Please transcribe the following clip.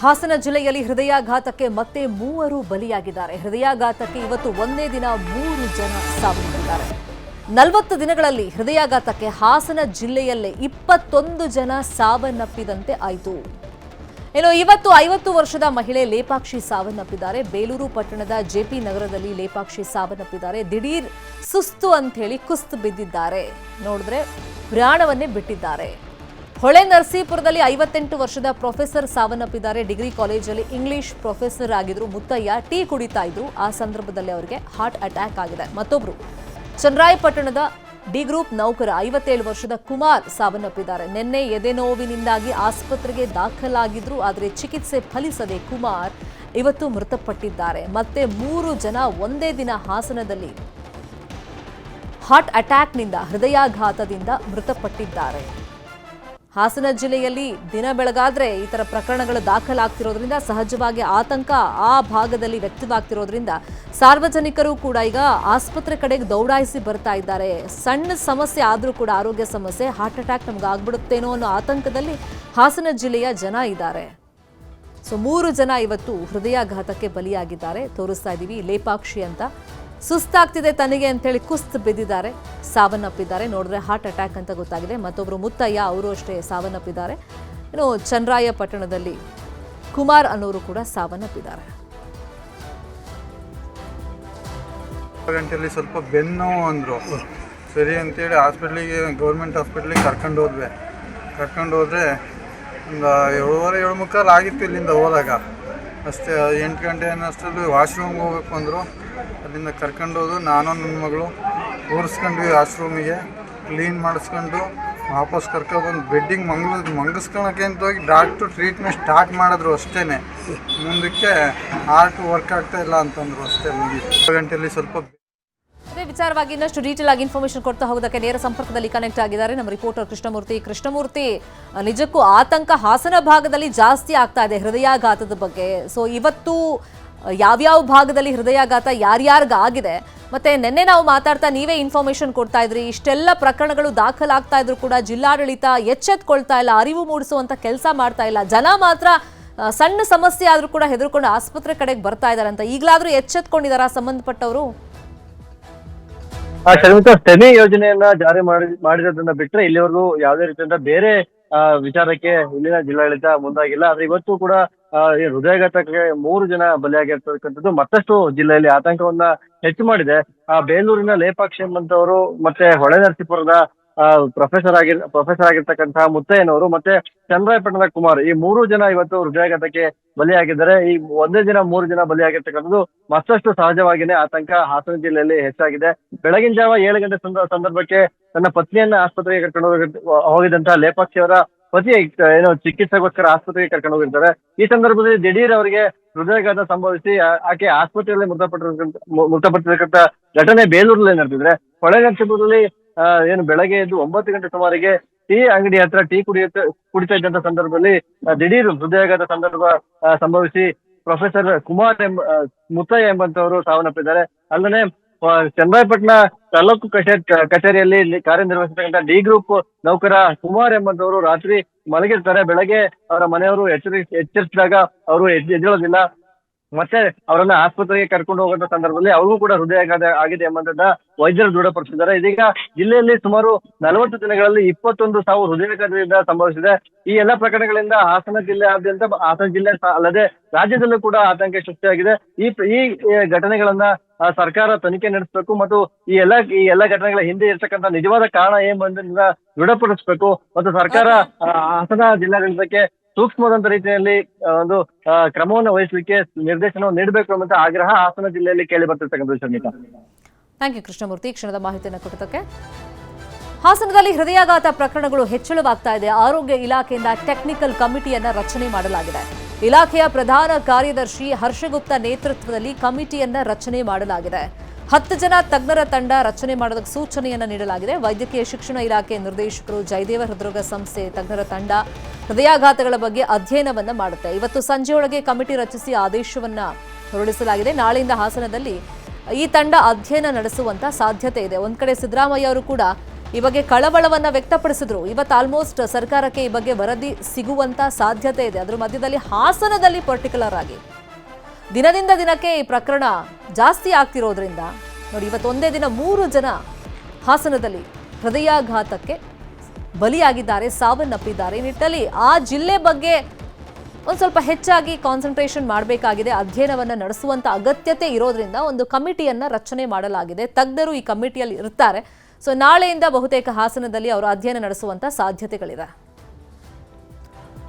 ಹಾಸನ ಜಿಲ್ಲೆಯಲ್ಲಿ ಹೃದಯಾಘಾತಕ್ಕೆ ಮತ್ತೆ 3 ಬಲಿಯಾಗಿದ್ದಾರೆ. ಹೃದಯಾಘಾತಕ್ಕೆ ಇವತ್ತು ಒಂದೇ ದಿನ 3 ಜನ ಸಾವನ್ನಪ್ಪಿದ್ದಾರೆ. 40 ದಿನಗಳಲ್ಲಿ ಹೃದಯಾಘಾತಕ್ಕೆ ಹಾಸನ ಜಿಲ್ಲೆಯಲ್ಲೇ 21 ಜನ ಸಾವನ್ನಪ್ಪಿದಂತೆ ಆಯಿತು. ಇನ್ನು ಇವತ್ತು 50 ವರ್ಷದ ಮಹಿಳೆ ಲೇಪಾಕ್ಷಿ ಸಾವನ್ನಪ್ಪಿದ್ದಾರೆ. ಬೇಲೂರು ಪಟ್ಟಣದ ಜೆಪಿ ನಗರದಲ್ಲಿ ಲೇಪಾಕ್ಷಿ ಸಾವನ್ನಪ್ಪಿದ್ದಾರೆ. ದಿಢೀರ್ ಸುಸ್ತು ಅಂತ ಹೇಳಿ ಕುಸ್ತು ಬಿದ್ದಿದ್ದಾರೆ. ನೋಡಿದ್ರೆ ಪ್ರಾಣವನ್ನೇ ಬಿಟ್ಟಿದ್ದಾರೆ. ಹೊಳೆ ನರಸೀಪುರದಲ್ಲಿ 58 ವರ್ಷದ ಪ್ರೊಫೆಸರ್ ಸಾವನ್ನಪ್ಪಿದ್ದಾರೆ. ಡಿಗ್ರಿ ಕಾಲೇಜಲ್ಲಿ ಇಂಗ್ಲಿಷ್ ಪ್ರೊಫೆಸರ್ ಆಗಿದ್ರು. ಮುತ್ತಯ್ಯ ಟೀ ಕುಡಿತಾ ಇದ್ರು. ಆ ಸಂದರ್ಭದಲ್ಲಿ ಅವರಿಗೆ ಹಾರ್ಟ್ ಅಟ್ಯಾಕ್ ಆಗಿದೆ. ಮತ್ತೊಬ್ರು ಚನ್ನರಾಯಪಟ್ಟಣದ ಡಿ ಗ್ರೂಪ್ ನೌಕರ 57 ವರ್ಷದ ಕುಮಾರ್ ಸಾವನ್ನಪ್ಪಿದ್ದಾರೆ. ನಿನ್ನೆ ಎದೆ ನೋವಿನಿಂದಾಗಿ ಆಸ್ಪತ್ರೆಗೆ ದಾಖಲಾಗಿದ್ರು. ಆದರೆ ಚಿಕಿತ್ಸೆ ಫಲಿಸದೆ ಕುಮಾರ್ ಇವತ್ತು ಮೃತಪಟ್ಟಿದ್ದಾರೆ. ಮತ್ತೆ 3 ಜನ ಒಂದೇ ದಿನ ಹಾಸನದಲ್ಲಿ ಹಾರ್ಟ್ ಅಟ್ಯಾಕ್ನಿಂದ ಹೃದಯಾಘಾತದಿಂದ ಮೃತಪಟ್ಟಿದ್ದಾರೆ. ಹಾಸನ ಜಿಲ್ಲೆಯಲ್ಲಿ ದಿನ ಬೆಳಗಾದ್ರೆ ಈ ತರ ಪ್ರಕರಣಗಳು ದಾಖಲಾಗ್ತಿರೋದ್ರಿಂದ ಸಹಜವಾಗಿ ಆತಂಕ ಆ ಭಾಗದಲ್ಲಿ ವ್ಯಕ್ತವಾಗ್ತಿರೋದ್ರಿಂದ ಸಾರ್ವಜನಿಕರು ಕೂಡ ಈಗ ಆಸ್ಪತ್ರೆ ಕಡೆಗೆ ದೌಡಾಯಿಸಿ ಬರ್ತಾ ಇದ್ದಾರೆ. ಸಣ್ಣ ಸಮಸ್ಯೆ ಆದರೂ ಕೂಡ ಆರೋಗ್ಯ ಸಮಸ್ಯೆ, ಹಾರ್ಟ್ ಅಟ್ಯಾಕ್ ನಮ್ಗೆ ಆಗ್ಬಿಡುತ್ತೇನೋ ಅನ್ನೋ ಆತಂಕದಲ್ಲಿ ಹಾಸನ ಜಿಲ್ಲೆಯ ಜನ ಇದ್ದಾರೆ. ಸೊ 3 ಜನ ಇವತ್ತು ಹೃದಯಾಘಾತಕ್ಕೆ ಬಲಿಯಾಗಿದ್ದಾರೆ. ತೋರಿಸ್ತಾ ಇದ್ದೀವಿ ಲೇಪಾಕ್ಷಿ ಅಂತ. ಸುಸ್ತಾಗ್ತಿದೆ ತನಗೆ ಅಂತೇಳಿ ಕುಸ್ತು ಬಿದ್ದಿದ್ದಾರೆ, ಸಾವನ್ನಪ್ಪಿದ್ದಾರೆ. ನೋಡಿದ್ರೆ ಹಾರ್ಟ್ ಅಟ್ಯಾಕ್ ಅಂತ ಗೊತ್ತಾಗಿದೆ. ಮತ್ತೊಬ್ಬರು ಮುತ್ತಯ್ಯ, ಅವರು ಅಷ್ಟೇ ಸಾವನ್ನಪ್ಪಿದ್ದಾರೆ. ಇನ್ನು ಚನ್ನರಾಯಪಟ್ಟಣದಲ್ಲಿ ಕುಮಾರ್ ಅನ್ನೋರು ಕೂಡ ಸಾವನ್ನಪ್ಪಿದ್ದಾರೆ. ಗಂಟೆಯಲ್ಲಿ ಸ್ವಲ್ಪ ಬೆನ್ನು ಅಂದರು. ಸರಿ ಅಂತೇಳಿ ಹಾಸ್ಪಿಟ್ಲಿಗೆ, ಗೌರ್ಮೆಂಟ್ ಹಾಸ್ಪಿಟ್ಲಿಗೆ ಕರ್ಕೊಂಡು ಹೋದರೆ ಒಂದು 7:15 ಆಗಿತ್ತು ಇಲ್ಲಿಂದ ಹೋದಾಗ. ಅಷ್ಟೇ 8 ಗಂಟೆ ಅನ್ನೋಷ್ಟರಲ್ಲಿ ವಾಶ್ರೂಮ್ಗೆ ಹೋಗ್ಬೇಕು ಅಂದರು. ಅಲ್ಲಿಂದ ಕರ್ಕೊಂಡೋದು ನಾನು ನನ್ನ ಮಗಳು ಕೂರಿಸ್ಕೊಂಡ್ವಿ ವಾಶ್ರೂಮಿಗೆ. ಕ್ಲೀನ್ ಮಾಡಿಸ್ಕೊಂಡು ವಾಪಸ್ ಕರ್ಕೊಬಂದು ಬೆಡ್ಡಿಗೆ ಮಂಗಿಸ್ಕೊಳಕ್ಕೆ ಅಂತ ಹೋಗಿ ಡಾಕ್ಟ್ರು ಟ್ರೀಟ್ಮೆಂಟ್ ಸ್ಟಾರ್ಟ್ ಮಾಡಿದ್ರು. ಅಷ್ಟೇ ಮುಂದಕ್ಕೆ ಹಾರ್ಟ್ ವರ್ಕ್ ಆಗ್ತಾ ಇಲ್ಲ ಅಂತಂದರು. ಅಷ್ಟೇ ಮುಗಿತು. ಗಂಟೆಯಲ್ಲಿ ಸ್ವಲ್ಪ ಅದೇ ವಿಚಾರವಾಗಿ ಇನ್ನಷ್ಟು ಡೀಟೇಲ್ ಆಗಿ ಇನ್ಫಾರ್ಮೇಶನ್ ಕೊಡ್ತಾ ಹೋಗೋದಕ್ಕೆ ನೇರ ಸಂಪರ್ಕದಲ್ಲಿ ಕನೆಕ್ಟ್ ಆಗಿದ್ದಾರೆ ನಮ್ಮ ರಿಪೋರ್ಟರ್ ಕೃಷ್ಣಮೂರ್ತಿ. ನಿಜಕ್ಕೂ ಆತಂಕ ಹಾಸನ ಭಾಗದಲ್ಲಿ ಜಾಸ್ತಿ ಆಗ್ತಾ ಇದೆ ಹೃದಯಾಘಾತದ ಬಗ್ಗೆ. ಸೊ ಇವತ್ತು ಯಾವ್ಯಾವ ಭಾಗದಲ್ಲಿ ಹೃದಯಾಘಾತ ಯಾರ್ಯಾರಿಗಾಗಿದೆ, ಮತ್ತೆ ನಿನ್ನೆ ನಾವು ಮಾತಾಡ್ತಾ ನೀವೇ ಇನ್ಫಾರ್ಮೇಶನ್ ಕೊಡ್ತಾ ಇದ್ರಿ, ಇಷ್ಟೆಲ್ಲ ಪ್ರಕರಣಗಳು ದಾಖಲಾಗ್ತಾ ಇದ್ರು ಕೂಡ ಜಿಲ್ಲಾಡಳಿತ ಎಚ್ಚೆತ್ಕೊಳ್ತಾ ಇಲ್ಲ, ಅರಿವು ಮೂಡಿಸುವಂತ ಕೆಲಸ ಮಾಡ್ತಾ ಇಲ್ಲ. ಜನ ಮಾತ್ರ ಸಣ್ಣ ಸಮಸ್ಯೆ ಆದ್ರೂ ಕೂಡ ಹೆದರ್ಕೊಂಡು ಆಸ್ಪತ್ರೆ ಕಡೆಗೆ ಬರ್ತಾ ಇದಾರೆ ಅಂತ. ಈಗಲಾದ್ರೂ ಎಚ್ಚೆತ್ಕೊಂಡಿದಾರ ಸಂಬಂಧಪಟ್ಟವರು? ಶರ್ಮಿತಾ, ಸ್ಟೆಮಿ ಯೋಜನೆಯನ್ನ ಜಾರಿ ಮಾಡಿರೋದನ್ನ ಬಿಟ್ರೆ ಇಲ್ಲಿವರೆಗೂ ಯಾವುದೇ ರೀತಿಯಿಂದ ಬೇರೆ ವಿಚಾರಕ್ಕೆ ಇಲ್ಲಿನ ಜಿಲ್ಲಾಡಳಿತ ಮುಂದಾಗಿಲ್ಲ. ಆದ್ರೆ ಇವತ್ತು ಕೂಡ ಹೃದಯಾಘಾತಕ್ಕೆ 3 ಜನ ಬಲಿಯಾಗಿರ್ತಕ್ಕಂಥದ್ದು ಮತ್ತಷ್ಟು ಜಿಲ್ಲೆಯಲ್ಲಿ ಆತಂಕವನ್ನ ಹೆಚ್ಚು ಮಾಡಿದೆ. ಬೇಲೂರಿನ ಲೇಪಾಕ್ಷಿ ಎಂಬಂತವರು, ಮತ್ತೆ ಹೊಳೆ ನರಸೀಪುರದ ಪ್ರೊಫೆಸರ್ ಆಗಿರ್ತಕ್ಕಂತಹ ಮುತ್ತಯ್ಯನವರು, ಮತ್ತೆ ಚನ್ನರಾಯಪಟ್ಟಣದ ಕುಮಾರ್, ಈ 3 ಜನ ಇವತ್ತು ಹೃದಯಾಘಾತಕ್ಕೆ ಬಲಿಯಾಗಿದ್ದಾರೆ. ಈ ಒಂದೇ ದಿನ 3 ಜನ ಬಲಿಯಾಗಿರ್ತಕ್ಕಂಥದ್ದು ಮತ್ತಷ್ಟು ಸಹಜವಾಗಿನೇ ಆತಂಕ ಹಾಸನ ಜಿಲ್ಲೆಯಲ್ಲಿ ಹೆಚ್ಚಾಗಿದೆ. ಬೆಳಗಿನ ಜಾವ 7 ಗಂಟೆ ಸಂದರ್ಭಕ್ಕೆ ತನ್ನ ಪತ್ನಿಯನ್ನ ಆಸ್ಪತ್ರೆಗೆ ಕರ್ಕೊಂಡು ಹೋಗಿದಂತಹ ಲೇಪಾಕ್ಷಿ ಅವರ ಪತಿ ಚಿಕಿತ್ಸೆಗೋಸ್ಕರ ಆಸ್ಪತ್ರೆಗೆ ಕರ್ಕೊಂಡು ಹೋಗಿರ್ತಾರೆ. ಈ ಸಂದರ್ಭದಲ್ಲಿ ದಿಢೀರ್ ಅವರಿಗೆ ಹೃದಯಾಘಾತ ಸಂಭವಿಸಿ ಆಕೆ ಆಸ್ಪತ್ರೆಯಲ್ಲಿ ಮೃತಪಟ್ಟಿರ್ತಕ್ಕಂಥ ಘಟನೆ ಬೇಲೂರಲ್ಲಿ ನಡೆದಿದ್ರೆ, ಹೊಳೆ ನರಸೀಪುರದಲ್ಲಿ ಬೆಳಗ್ಗೆ ಎದ್ದು 9 ಗಂಟೆ ಸುಮಾರಿಗೆ ಟೀ ಅಂಗಡಿ ಹತ್ರ ಟೀ ಕುಡಿತಾ ಇದ್ದಂತ ಸಂದರ್ಭದಲ್ಲಿ ದಿಢೀರ್ ಹೃದಯಾಘಾತ ಸಂಭವಿಸಿ ಪ್ರೊಫೆಸರ್ ಕುಮಾರ್ ಮುತ್ತಯ್ಯ ಎಂಬಂತವರು ಸಾವನ್ನಪ್ಪಿದ್ದಾರೆ. ಅಲ್ಲದೆ ಚನ್ನರಾಯಪಟ್ಟಣ ತಾಲೂಕು ಕಚೇರಿಯಲ್ಲಿ ಕಾರ್ಯನಿರ್ವಹಿಸತಕ್ಕಂಥ ಡಿ ಗ್ರೂಪ್ ನೌಕರ ಕುಮಾರ್ ಎಂಬಂತವರು ರಾತ್ರಿ ಮಲಗಿರ್ತಾರೆ. ಬೆಳಗ್ಗೆ ಅವರ ಮನೆಯವರು ಎಚ್ಚರಿಸಿದಾಗ ಅವರು ಎದ್ದೇಳೋದಿಲ್ಲ. ಮತ್ತೆ ಅವರನ್ನ ಆಸ್ಪತ್ರೆಗೆ ಕರ್ಕೊಂಡು ಹೋಗುವಂತ ಸಂದರ್ಭದಲ್ಲಿ ಅವ್ರಿಗೂ ಕೂಡ ಹೃದಯಾಘಾತ ಆಗಿದೆ ಎಂಬಂತನ್ನ ವೈದ್ಯರು ದೃಢಪಡಿಸಿದ್ದಾರೆ. ಇದೀಗ ಜಿಲ್ಲೆಯಲ್ಲಿ ಸುಮಾರು 40 ದಿನಗಳಲ್ಲಿ 21 ಸಾವು ಹೃದಯಾಘಾತದಿಂದ ಸಂಭವಿಸಿದೆ. ಈ ಎಲ್ಲಾ ಪ್ರಕರಣಗಳಿಂದ ಹಾಸನ ಜಿಲ್ಲೆಯಾದ್ಯಂತ, ಹಾಸನ ಜಿಲ್ಲೆ ಅಲ್ಲದೆ ರಾಜ್ಯದಲ್ಲೂ ಕೂಡ ಆತಂಕ ಸೃಷ್ಟಿಯಾಗಿದೆ. ಈ ಘಟನೆಗಳನ್ನ ಸರ್ಕಾರ ತನಿಖೆ ನಡೆಸಬೇಕು ಮತ್ತು ಈ ಎಲ್ಲಾ ಘಟನೆಗಳ ಹಿಂದೆ ಇರ್ತಕ್ಕಂಥ ನಿಜವಾದ ಕಾರಣ ಏನೆಂಬುದನ್ನ ದೃಢಪಡಿಸಬೇಕು ಮತ್ತು ಸರ್ಕಾರ ಹಾಸನ ಜಿಲ್ಲಾಡಳಿತಕ್ಕೆ ಸೂಕ್ಷ್ಮವಾದಂತ ರೀತಿಯಲ್ಲಿ ಒಂದು ಕ್ರಮವನ್ನು ವಹಿಸಲಿಕ್ಕೆ ನಿರ್ದೇಶನವನ್ನು ನೀಡಬೇಕು ಎಂಬಂತ ಆಗ್ರಹ ಹಾಸನ ಜಿಲ್ಲೆಯಲ್ಲಿ ಕೇಳಿ ಬರ್ತಿರ್ತಕ್ಕಂಥ ಶರ್ಮಿತಾ. ಥ್ಯಾಂಕ್ ಯು ಕೃಷ್ಣಮೂರ್ತಿ, ಕ್ಷಣದ ಮಾಹಿತಿಯನ್ನು ಕೊಟ್ಟದಕ್ಕೆ. ಹಾಸನದಲ್ಲಿ ಹೃದಯಾಘಾತ ಪ್ರಕರಣಗಳು ಹೆಚ್ಚಳವಾಗ್ತಾ ಇದೆ. ಆರೋಗ್ಯ ಇಲಾಖೆಯಿಂದ ಟೆಕ್ನಿಕಲ್ ಕಮಿಟಿಯನ್ನ ರಚನೆ ಮಾಡಲಾಗಿದೆ. ಇಲಾಖೆಯ ಪ್ರಧಾನ ಕಾರ್ಯದರ್ಶಿ ಹರ್ಷಗುಪ್ತ ನೇತೃತ್ವದಲ್ಲಿ ಕಮಿಟಿಯನ್ನ ರಚನೆ ಮಾಡಲಾಗಿದೆ. 10 ಜನ ತಜ್ಞರ ತಂಡ ರಚನೆ ಮಾಡೋದಕ್ಕೆ ಸೂಚನೆಯನ್ನ ನೀಡಲಾಗಿದೆ. ವೈದ್ಯಕೀಯ ಶಿಕ್ಷಣ ಇಲಾಖೆ ನಿರ್ದೇಶಕರು, ಜಯದೇವ ಹೃದ್ರೋಗ ಸಂಸ್ಥೆ ತಜ್ಞರ ತಂಡ ಹೃದಯಾಘಾತಗಳ ಬಗ್ಗೆ ಅಧ್ಯಯನವನ್ನ ಮಾಡುತ್ತೆ. ಇವತ್ತು ಸಂಜೆಯೊಳಗೆ ಕಮಿಟಿ ರಚಿಸಿ ಆದೇಶವನ್ನ ಹೊರಡಿಸಲಾಗಿದೆ. ನಾಳೆಯಿಂದ ಹಾಸನದಲ್ಲಿ ಈ ತಂಡ ಅಧ್ಯಯನ ನಡೆಸುವಂತ ಸಾಧ್ಯತೆ ಇದೆ. ಒಂದ್ ಕಡೆ ಸಿದ್ದರಾಮಯ್ಯ ಅವರು ಕೂಡ ಈ ಬಗ್ಗೆ ಕಳವಳವನ್ನ ವ್ಯಕ್ತಪಡಿಸಿದ್ರು. ಇವತ್ತು ಆಲ್ಮೋಸ್ಟ್ ಸರ್ಕಾರಕ್ಕೆ ಈ ಬಗ್ಗೆ ವರದಿ ಸಿಗುವಂತ ಸಾಧ್ಯತೆ ಇದೆ. ಅದರ ಮಧ್ಯದಲ್ಲಿ ಹಾಸನದಲ್ಲಿ ಪರ್ಟಿಕ್ಯುಲರ್ ಆಗಿ ದಿನದಿಂದ ದಿನಕ್ಕೆ ಈ ಪ್ರಕರಣ ಜಾಸ್ತಿ ಆಗ್ತಿರೋದ್ರಿಂದ ನೋಡಿ, ಇವತ್ತು ಒಂದೇ ದಿನ 3 ಜನ ಹಾಸನದಲ್ಲಿ ಹೃದಯಾಘಾತಕ್ಕೆ ಬಲಿಯಾಗಿದ್ದಾರೆ, ಸಾವನ್ನಪ್ಪಿದ್ದಾರೆ. ಈ ನಿಟ್ಟಿನಲ್ಲಿ ಆ ಜಿಲ್ಲೆ ಬಗ್ಗೆ ಒಂದು ಸ್ವಲ್ಪ ಹೆಚ್ಚಾಗಿ ಕಾನ್ಸಂಟ್ರೇಷನ್ ಮಾಡಬೇಕಾಗಿದೆ, ಅಧ್ಯಯನವನ್ನು ನಡೆಸುವಂತ ಅಗತ್ಯತೆ ಇರೋದ್ರಿಂದ ಒಂದು ಕಮಿಟಿಯನ್ನ ರಚನೆ ಮಾಡಲಾಗಿದೆ. ತಜ್ಞರು ಈ ಕಮಿಟಿಯಲ್ಲಿ ಇರ್ತಾರೆ. ಸೊ ನಾಳೆಯಿಂದ ಬಹುತೇಕ ಹಾಸನದಲ್ಲಿ ಅವರು ಅಧ್ಯಯನ ನಡೆಸುವಂತ ಸಾಧ್ಯತೆಗಳಿದೆ.